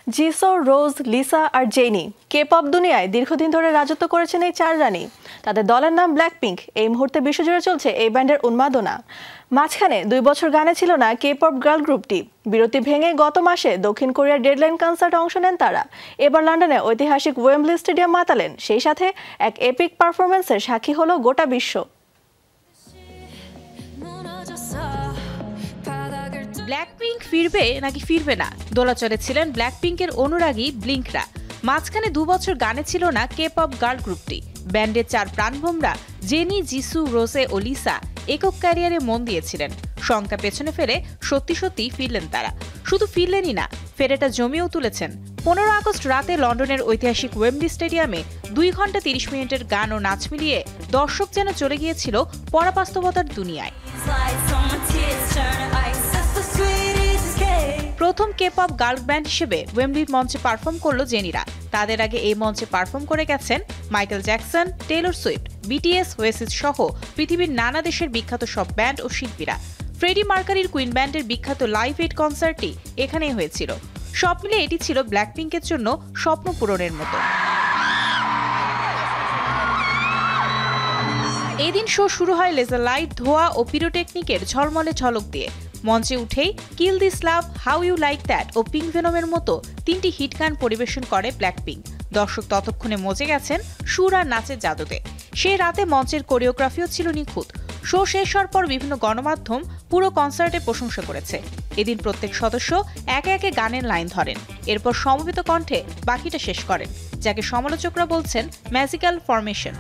জিসো, রোজ, Lisa আর jenny K-pop দুনিয়ায় দীর্ঘদিন ধরে রাজত্ব করেছেন এই চার রানী। তাদের দলের নাম ব্ল্যাকপিঙ্ক। এই মুহূর্তে বিশ্বজুড়ে চলছে এই ব্যান্ডের উন্মাদনা। মাঝখানে 2 বছর গানে ছিল না কে-পপ গার্ল গ্রুপটি। বিরতি ভেঙে গত মাসে দক্ষিণ কোরিয়ার ডেডলাইন কনসার্টে অংশ নেন তারা। এবার লন্ডনে ঐতিহাসিক ওয়েম্বলি স্টেডিয়াম মাতালেন। সেই সাথে এক এপিক পারফরমেন্সের সাক্ষী হলো গোটা বিশ্ব। ব্ল্যাকপিঙ্ক ফিরবে নাকি ফিরবে না, দোলাচলে ছিলেন ব্ল্যাকপিঙ্কের অনুরাগী ব্লিঙ্করা। মাঝখানে 2 বছর গানে ছিল না কে-পপ গার্ল গ্রুপটি। ব্যান্ডের 4 প্রাণভোমরা জেনি, জিসু, রোজে ও লিসা একক ক্যারিয়ারে মন দিয়েছিলেন। শঙ্কা পেছনে ফেলে সত্যি সত্যি ফিরলেন তারা। শুধু ফিরলেনই না, ফেরেটা জমিয়েও তুলেছেন। 15 আগস্ট রাতে লন্ডনের ঐতিহাসিক ওয়েম্বলি স্টেডিয়ামে 2 ঘন্টা 30 মিনিটের গান ও নাচ মিলিয়ে দর্শক যেন চলে গিয়েছিল পরাবাস্তবতার দুনিয়ায়। প্রথম কে-পপ গার্ল ব্যান্ড হিসেবে ওয়েম্বলির মঞ্চে পারফর্ম করলো জেনিরা। তাদের আগে এই মঞ্চে পারফর্ম করে গেছেন Michael Jackson, Taylor Swift, BTS, Oasis সহ পৃথিবীর নানা দেশের বিখ্যাত সব ব্যান্ড ও শিল্পীরা। ফ্রেডি মার্কারির কুইন ব্যান্ডের বিখ্যাত লাইভ এইড কনসার্টটি এখানেই হয়েছিল। সব মিলে এটি ছিল ব্ল্যাকপিঙ্কের জন্য স্বপ্ন পূরণের মতো। এদিন শো শুরু হয় লেজার লাইট, ধোয়া ও পিরোটেকনিকের ঝলমলে ঝলক দিয়ে। মঞ্চে উঠেই kill this love, how you like that ও পিঙ্ক ভেনমের মতো 3টি হিট গান পরিবেশন করে ব্ল্যাকপিঙ্ক। দর্শক ততক্ষণে মজে গেছেন সুর আর নাচের জাদুতে। সেই রাতে মঞ্চের কোরিওগ্রাফিও ছিল নিখুঁত। শো শেষ হওয়ার পর বিভিন্ন গণমাধ্যম পুরো কনসার্টের প্রশংসা করেছে। এদিন প্রত্যেক সদস্য একে একে গানের লাইন ধরেন, এরপর সমবেত কণ্ঠে বাকিটা শেষ করেন, যাকে সমালোচকরা বলছেন ম্যাজিক্যাল ফরমেশন।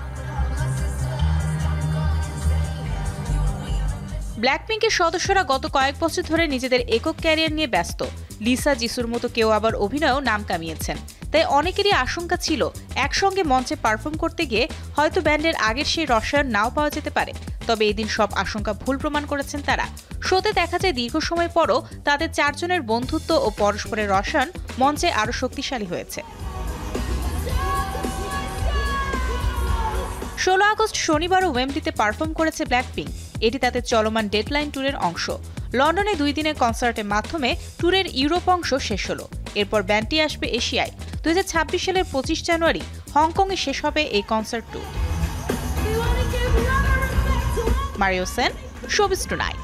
ব্ল্যাকপিঙ্কের সদস্যরা গত কয়েক বছর ধরে নিজেদের একক ক্যারিয়ার নিয়ে ব্যস্ত। লিসা, জিসুর মতো কেউ আবার অভিনয়েও নাম কামিয়েছেন। তাই অনেকেরই আশঙ্কা ছিল একসঙ্গে মঞ্চে পারফর্ম করতে গিয়ে হয়তো ব্যান্ডের আগের সেই রসায়ন নাও পাওয়া যেতে পারে। তবে এদিন সব আশঙ্কা ভুল প্রমাণ করেছেন তারা। শোতে দেখা যায় দীর্ঘ সময় পরও তাদের 4 জনের বন্ধুত্ব ও পরস্পরের রসায়ন মঞ্চে আরও শক্তিশালী হয়েছে। 16 আগস্ট শনিবারও ওয়েম্বলিতে পারফর্ম করেছে ব্ল্যাকপিঙ্ক। এটি তাদের চলমান ডেডলাইন ট্যুরের অংশ। লন্ডনে 2 দিনের কনসার্টের মাধ্যমে ট্যুরের ইউরোপ অংশ শেষ হলো। এরপর ব্যান্ডটি আসবে এশিয়ায়। 2026 সালের 25 জানুয়ারি হংকংয়ে শেষ হবে এই concert tour. Mario Sen, showbiz tonight.